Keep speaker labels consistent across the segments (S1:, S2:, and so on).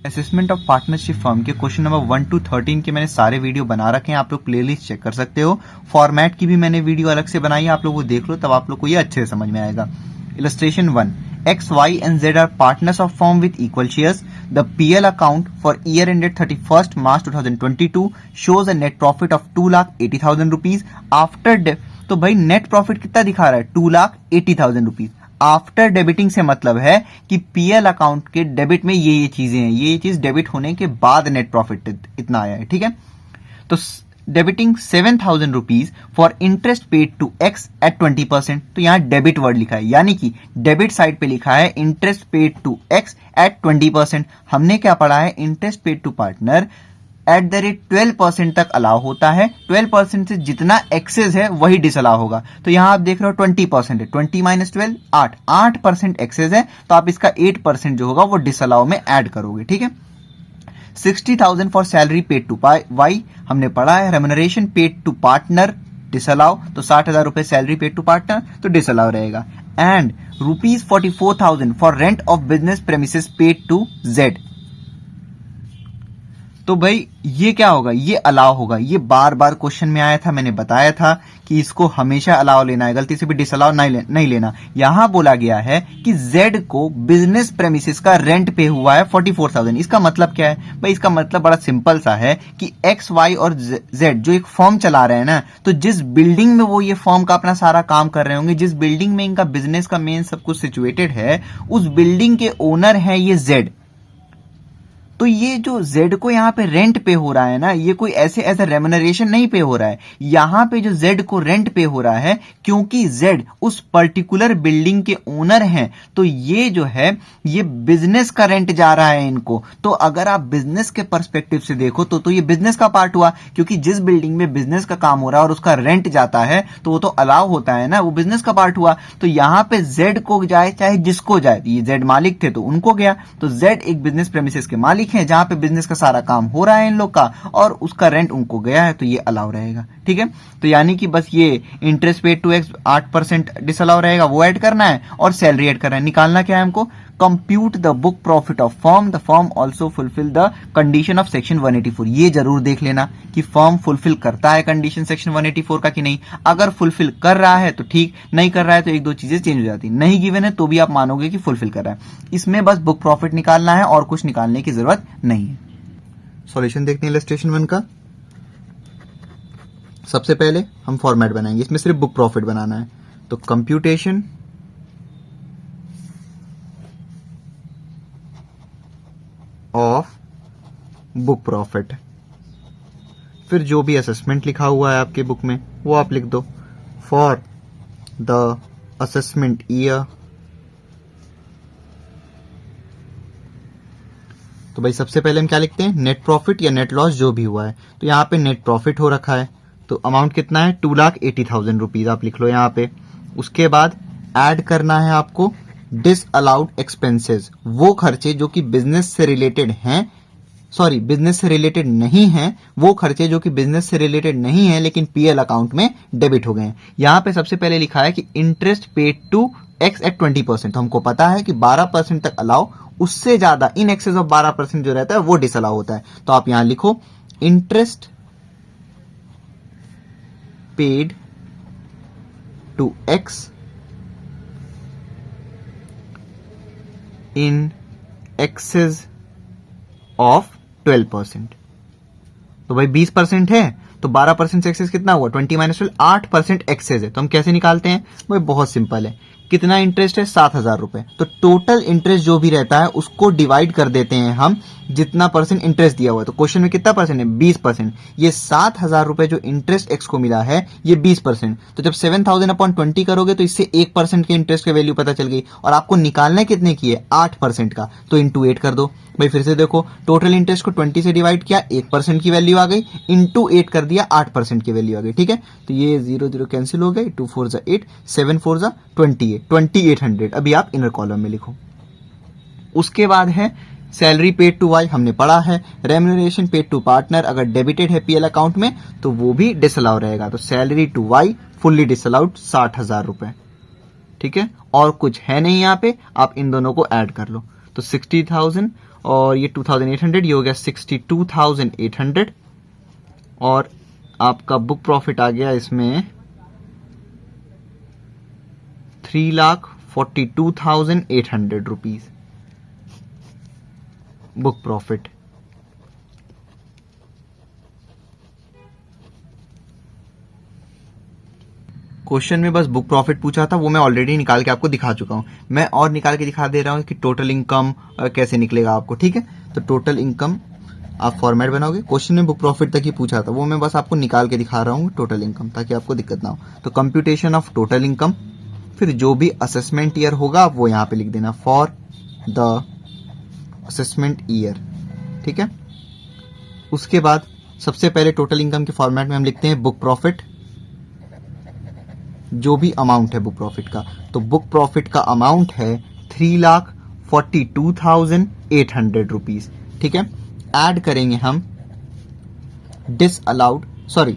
S1: Assessment of partnership firm के question number 1 to 13 के मैंने सारे वीडियो बना रखे हैं, आप लोग प्लेलिस्ट चेक कर सकते हो। फॉर्मेट की भी मैंने वीडियो अलग से बनाई है, आप लोग वो देख लो, तब आप लोग को ये अच्छे से समझ में आएगा। Illustration 1, X, Y and Z are partners of firm with equal shares. The PL account for year ended 31st March 2022 shows a net profit of 2,80,000 rupees after तो भाई नेट प्रॉफिट कितना दिखा रहा है? 2,80,000 रुपीज आफ्टर डेबिटिंग से मतलब है कि पीएल अकाउंट के डेबिट में ये चीजें हैं, ये चीज डेबिट होने के बाद नेट प्रॉफिट इतना आया है, ठीक है। तो debiting 7,000 rupees for interest paid to X at 20%, तो यहां डेबिट वर्ड लिखा है, यानी कि डेबिट साइड पे लिखा है interest paid to X at 20%। हमने क्या पढ़ा है? Interest paid to partner at the rate 12% तक अलाउ होता है, 12% से जितना एक्सेस है वही डिसअलाउ होगा। तो यहां आप देख रहे हो 20% है, 20 माइनस 12 8% एक्सेस है, तो आप इसका 8% जो होगा वो डिसअलाउ में ऐड करोगे, ठीक है। 60,000 for salary paid to Y, हमने पढ़ा है remuneration paid to partner disallow, तो 60,000 रुपए सैलरी पेड टू पार्टनर तो डिसअलाउ रहेगा। And ₹44,000 for rent of business premises paid to Z, तो भाई ये क्या होगा? ये अलाउ होगा। ये बार बार क्वेश्चन में आया था, मैंने बताया था कि इसको हमेशा अलाउ लेना है, गलती से भी डिसअलाउ नहीं लेना। यहां बोला गया है कि जेड को बिजनेस प्रेमिसेस का रेंट पे हुआ है 44,000। इसका मतलब क्या है भाई? इसका मतलब बड़ा सिंपल सा है कि एक्स, वाई और जेड जो एक फर्म चला रहे हैं ना, तो जिस बिल्डिंग में वो ये फर्म का अपना सारा काम कर रहे होंगे, जिस बिल्डिंग में इनका बिजनेस का मेन सब कुछ सिचुएटेड है, उस बिल्डिंग के ओनर है ये जेड। तो ये जो Z को यहाँ पे रेंट पे हो रहा है ना, ये कोई ऐसे एज रेम्युनरेशन नहीं पे हो रहा है, यहाँ पे जो Z को रेंट पे हो रहा है क्योंकि Z उस पर्टिकुलर बिल्डिंग के ओनर हैं, तो ये जो है ये बिजनेस का रेंट जा रहा है इनको। तो अगर आप बिजनेस के पर्सपेक्टिव से देखो तो ये बिजनेस का पार्ट हुआ, क्योंकि जिस बिल्डिंग में बिजनेस का काम हो रहा है और उसका रेंट जाता है तो वो तो अलाउ होता है ना, वो बिजनेस का पार्ट हुआ। तो यहाँ पे Z को जाए चाहे जिसको जाए, ये Z मालिक थे तो उनको गया, तो Z एक बिजनेस प्रेमिसेस के मालिक है जहां पे बिजनेस का सारा काम हो रहा है इन लोग का, और उसका रेंट उनको गया है, तो ये अलाउ रहेगा, ठीक है। तो यानी कि बस ये interest paid to X 8% disallow रहेगा, वो ऐड करना है, और सैलरी ऐड करना है। निकालना क्या है हमको? Compute the book profit of firm, the firm also fulfil the condition of section 184। ये जरूर देख लेना कि फर्म फुलफिल करता है कंडीशन सेक्शन 184 का कि नहीं। अगर फुलफिल कर रहा है तो ठीक, नहीं कर रहा है तो एक दो चीजें चेंज हो जाती, नहीं गिवन है तो भी आप मानोगे कि फुलफिल कर रहा है। इसमें बस बुक प्रॉफिट निकालना है और कुछ निकालने की जरूरत नहीं है। सॉल्यूशन देखते हैं इलस्ट्रेशन 1 का। सबसे पहले हम फॉर्मेट बनाएंगे, इसमें सिर्फ बुक प्रॉफिट बनाना है, तो कंप्यूटेशन ऑफ बुक प्रॉफिट, फिर जो भी असेसमेंट लिखा हुआ है आपके बुक में वो आप लिख दो। फॉर द असेसमेंट ईयर, तो भाई सबसे पहले हम क्या लिखते हैं? नेट प्रॉफिट या नेट लॉस जो भी हुआ है, तो यहाँ पे नेट प्रॉफिट हो रखा है, तो अमाउंट कितना है? 2,80,000 रुपीज आप लिख लो यहाँ पे। उसके बाद ऐड करना है आपको डिसअलाउड एक्सपेंसेस, वो खर्चे जो कि बिजनेस से रिलेटेड हैं, सॉरी बिजनेस से रिलेटेड नहीं है, वो खर्चे जो कि बिजनेस से रिलेटेड नहीं है लेकिन पीएल अकाउंट में डेबिट हो गए हैं। यहां पे सबसे पहले लिखा है कि interest paid to X at 20%, तो हमको पता है कि 12% तक अलाउ, उससे ज्यादा इन एक्सेस ऑफ 12% जो रहता है वो डिसअलाउ होता है। तो आप यहां लिखो interest paid to X in excess of 12%, तो भाई 20% है तो 12% से एक्सेस कितना हुआ? 20 माइनस 12, 8% एक्सेस है। तो हम कैसे निकालते हैं? भाई बहुत सिंपल है, कितना इंटरेस्ट है? 7,000 रुपए, तो टोटल इंटरेस्ट जो भी रहता है उसको डिवाइड कर देते हैं हम जितना परसेंट इंटरेस्ट दिया हुआ है। तो क्वेश्चन में कितना परसेंट है? 20%। ये 7,000 रुपए जो इंटरेस्ट एक्स को मिला है ये 20%, तो जब 7,000 अपॉन 20 करोगे तो इससे 1% के इंटरेस्ट की वैल्यू पता चल गई, और आपको निकालना कितने की है? 8% का, तो इंटू 8 कर दो। भाई फिर से देखो, टोटल इंटरेस्ट को 20 से डिवाइड किया, 1% की वैल्यू आ गई, इंटू 8 कर दिया, 8% की वैल्यू आ गई, ठीक है। तो ये 0 0 कैंसिल हो गए, 2 4 8, 7 4 28, 2800 अभी आप इनर कॉलम में लिखो। उसके बाद है सैलरी पेड टू वाई, हमने पढ़ा है। रेम्युनरेशन पेड टू पार्टनर अगर डेबिटेड है पीएल अकाउंट में तो वो भी डिसअलाउ रहेगा, तो salary to Y fully disallowed 60,000 रुपए, ठीक है। और कुछ है नहीं यहाँ पे, आप इन दोनों को ऐड कर लो, तो 60,000 और ये 2800, ये हो गया 62,800 और आपका बुक प्रॉफिट आ गया इसमें 3,42,800 रुपीज बुक प्रॉफिट। क्वेश्चन में बस बुक प्रॉफिट पूछा था, वो मैं ऑलरेडी निकाल के आपको दिखा चुका हूं। मैं और निकाल के दिखा दे रहा हूं कि टोटल इनकम कैसे निकलेगा आपको, ठीक है। तो टोटल इनकम आप फॉर्मेट बनाओगे। क्वेश्चन में बुक प्रॉफिट तक ही पूछा था, वो मैं बस आपको निकाल के दिखा रहा हूं टोटल इनकम, ताकि आपको दिक्कत ना हो। तो कंप्यूटेशन ऑफ टोटल इनकम, फिर जो भी असेसमेंट ईयर होगा आप वो यहां पे लिख देना, फॉर द असेसमेंट ईयर, ठीक है। उसके बाद सबसे पहले टोटल इनकम के फॉर्मेट में हम लिखते हैं बुक प्रॉफिट, जो भी अमाउंट है बुक प्रॉफिट का। तो बुक प्रॉफिट का अमाउंट है 3,42,800 रुपीज, ठीक है। ऐड करेंगे हम डिसअलाउड, सॉरी,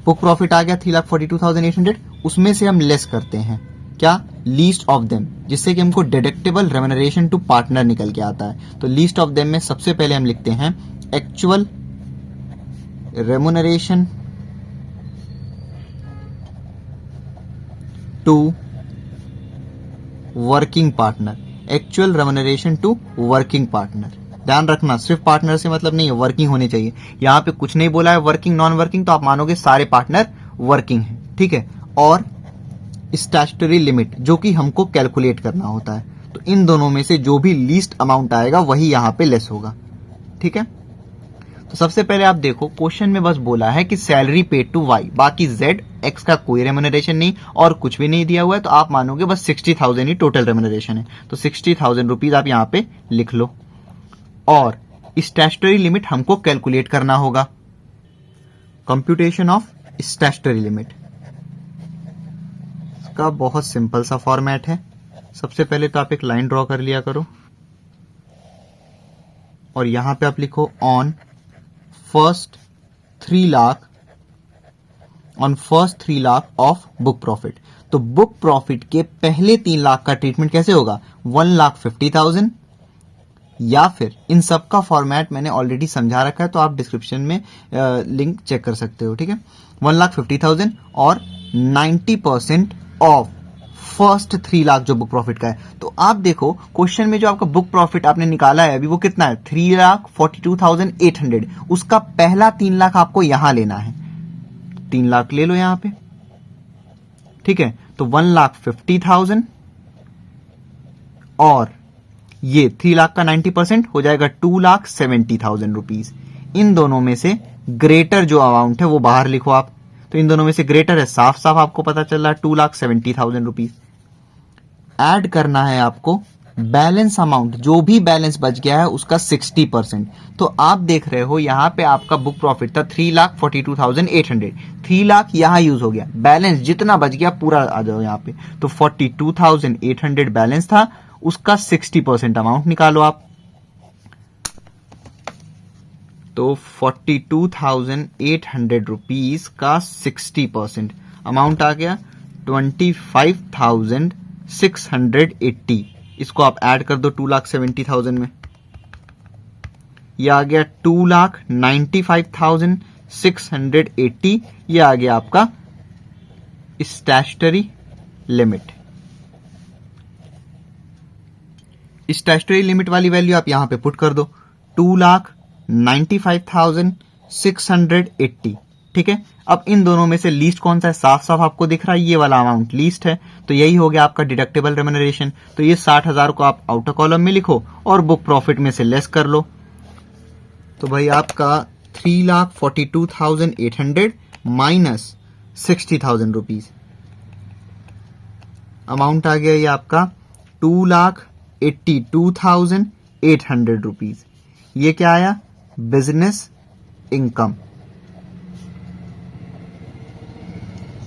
S1: बुक प्रॉफिट आ गया 3,42,800, उसमें से हम लेस करते हैं क्या, लीस्ट ऑफ देम, जिससे कि हमको डिडक्टेबल रेम्यूनरेशन टू पार्टनर निकल के आता है। तो लीस्ट ऑफ देम में सबसे पहले हम लिखते हैं actual remuneration to working partner, actual remuneration to working partner. ध्यान रखना, सिर्फ पार्टनर से मतलब नहीं है, वर्किंग होनी चाहिए। यहां पे कुछ नहीं बोला है वर्किंग नॉन वर्किंग, तो आप मानोगे सारे पार्टनर वर्किंग हैं, ठीक है। और स्टैट्यूटरी लिमिट, जो कि हमको कैलकुलेट करना होता है। तो इन दोनों में से जो भी लीस्ट अमाउंट आएगा वही यहां पे लेस होगा, ठीक है। तो सबसे पहले आप देखो, क्वेश्चन में बस बोला है कि सैलरी पेड टू वाई, बाकी जेड एक्स का कोई रेम्यूनरेशन नहीं और कुछ भी नहीं दिया हुआ है, तो आप मानोगे बस 60,000 ही टोटल रेम्यूनरेशन है। तो 60,000 रुपीज आप यहां पे लिख लो। और स्टैट्यूटरी लिमिट हमको कैलकुलेट करना होगा, कंप्यूटेशन ऑफ स्टैट्यूटरी लिमिट। इसका बहुत सिंपल सा फॉर्मेट है। सबसे पहले तो आप एक लाइन ड्रॉ कर लिया करो और यहां पे आप लिखो on first 3 lakh of book profit. तो बुक प्रॉफिट के पहले 3 लाख का ट्रीटमेंट कैसे होगा, 1,50,000, या फिर इन सब का फॉर्मेट मैंने ऑलरेडी समझा रखा है, तो आप डिस्क्रिप्शन में लिंक चेक कर सकते हो, ठीक है। 1,50,000 और 90% ऑफ फर्स्ट 3 लाख जो बुक प्रॉफिट का है। तो आप देखो क्वेश्चन में जो आपका बुक प्रॉफिट आपने निकाला है अभी, वो कितना है, 3,42,800। उसका पहला 3 लाख आपको यहां लेना है, 3 लाख ले लो यहां पे, ठीक है। तो 1,50,000 और ये 3 लाख का 90% हो जाएगा 2,70,000 रुपीज। इन दोनों में से ग्रेटर जो अमाउंट है वो बाहर लिखो आप। तो इन दोनों में से ग्रेटर है, साफ साफ आपको पता चल रहा है 2,70,000 रुपीज। ऐड करना है आपको बैलेंस अमाउंट, जो भी बैलेंस बच गया है उसका 60%। तो आप देख रहे हो यहां पे आपका बुक प्रॉफिट था 3,42,800, 3 लाख यहां यूज हो गया, बैलेंस जितना बच गया पूरा आ जाओ यहां पे। तो 42,800 बैलेंस था, उसका 60% अमाउंट निकालो आप। तो 42,800 रुपीज का 60% अमाउंट आ गया 25,680। इसको आप ऐड कर दो 2,70,000 में, ये आ गया 2,95,680। ये आ गया आपका स्टैट्यूटरी लिमिट। स्टैट्यूटरी लिमिट वाली वैल्यू आप यहां पे पुट कर दो, 2,95,680, ठीक है। अब इन दोनों में से लीस्ट कौन सा है, साफ साफ आपको दिख रहा है, ये वाला अमाउंट लीस्ट है। तो यही हो गया आपका डिडक्टेबल रेम्यूनरेशन। तो ये 60,000 को आप आउटर कॉलम में लिखो और बुक प्रॉफिट में से लेस कर लो। तो भाई आपका 3,42,800 माइनस 60,000 रुपीज, अमाउंट आ गया ये आपका 2,82,800 रुपीज। ये क्या आया, बिजनेस इनकम,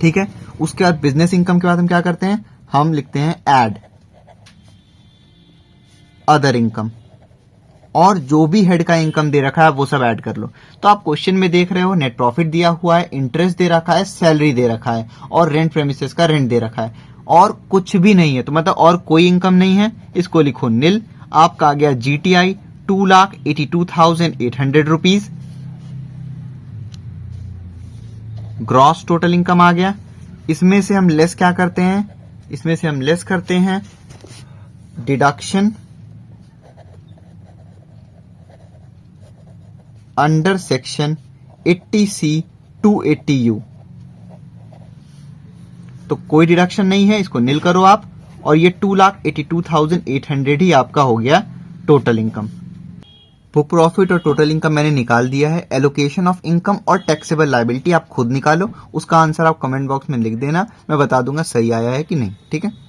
S1: ठीक है। उसके बाद बिजनेस इनकम के बाद हम क्या करते हैं, हम लिखते हैं ऐड अदर इनकम, और जो भी हेड का इनकम दे रखा है वो सब ऐड कर लो। तो आप क्वेश्चन में देख रहे हो नेट प्रॉफिट दिया हुआ है, इंटरेस्ट दे रखा है, सैलरी दे रखा है और रेंट प्रेमिसेस का रेंट दे रखा है, और कुछ भी नहीं है। तो मतलब और कोई इनकम नहीं है, इसको लिखो नील। आपका आ गया GTI 2,82,800 rupees gross total income आ गया। इसमें से हम लेस क्या करते हैं, इसमें से हम लेस करते हैं deduction under section 80C 280U। तो कोई डिडक्शन नहीं है, इसको नील करो आप, और ये 2,82,800 ही आपका हो गया टोटल इनकम। बुक प्रॉफिट और टोटल इनकम मैंने निकाल दिया है। एलोकेशन ऑफ इनकम और टैक्सेबल लायबिलिटी आप खुद निकालो, उसका आंसर आप कमेंट बॉक्स में लिख देना, मैं बता दूंगा सही आया है कि नहीं। ठीक है।